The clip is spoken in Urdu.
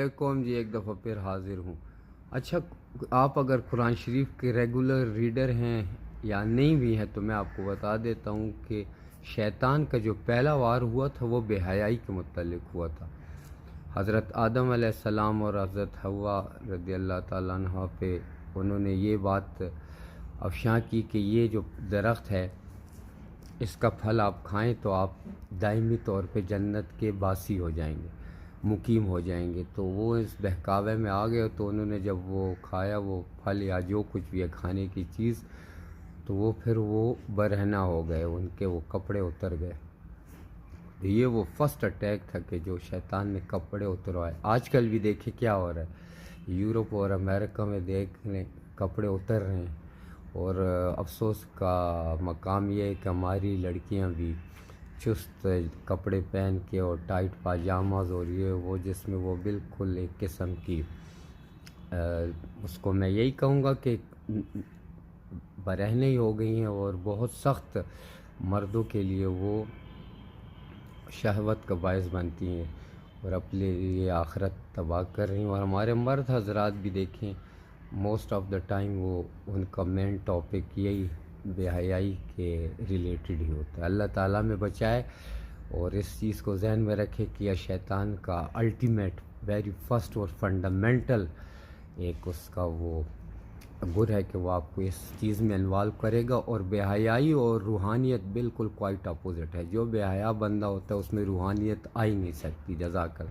علیکم جی، ایک دفعہ پھر حاضر ہوں۔ اچھا، آپ اگر قرآن شریف کے ریگولر ریڈر ہیں یا نہیں بھی ہیں تو میں آپ کو بتا دیتا ہوں کہ شیطان کا جو پہلا وار ہوا تھا وہ بے حیائی کے متعلق ہوا تھا۔ حضرت آدم علیہ السلام اور حضرت حوا رضی اللہ تعالیٰ عنہ پہ انہوں نے یہ بات افشاں کی کہ یہ جو درخت ہے اس کا پھل آپ کھائیں تو آپ دائمی طور پہ جنت کے باسی ہو جائیں گے، مقیم ہو جائیں گے۔ تو وہ اس بہکاوے میں آ گئے، تو انہوں نے جب وہ کھایا وہ پھل یا جو کچھ بھی ہے کھانے کی چیز، تو وہ پھر وہ برہنہ ہو گئے، ان کے وہ کپڑے اتر گئے۔ یہ وہ فرسٹ اٹیک تھا کہ جو شیطان نے کپڑے اتروائے۔ آج کل بھی دیکھیں کیا ہو رہا ہے، یورپ اور امریکہ میں دیکھ لیں کپڑے اتر رہے ہیں۔ اور افسوس کا مقام یہ ہے کہ ہماری لڑکیاں بھی چست کپڑے پہن کے اور ٹائٹ پاجاماز اور یہ وہ، جس میں وہ بالکل ایک قسم کی اس کو میں یہی کہوں گا کہ برہنیں ہی ہو گئی ہیں، اور بہت سخت مردوں کے لیے وہ شہوت کا باعث بنتی ہیں اور اپنے لیے آخرت تباہ کر رہی ہیں۔ اور ہمارے مرد حضرات بھی دیکھیں موسٹ آف دا ٹائم وہ ان کا مین ٹاپک یہی بے حیائی کے ریلیٹڈ ہی ہوتا ہے۔ اللہ تعالیٰ میں بچائے، اور اس چیز کو ذہن میں رکھے کہ یہ شیطان کا الٹیمیٹ ویری فرسٹ اور فنڈامنٹل ایک اس کا وہ گر ہے کہ وہ آپ کو اس چیز میں انوالو کرے گا۔ اور بے حیائی اور روحانیت بالکل کوائٹ اپوزٹ ہے۔ جو بے حیا بندہ ہوتا ہے اس میں روحانیت آ ہی نہیں سکتی۔ جزاک اللہ۔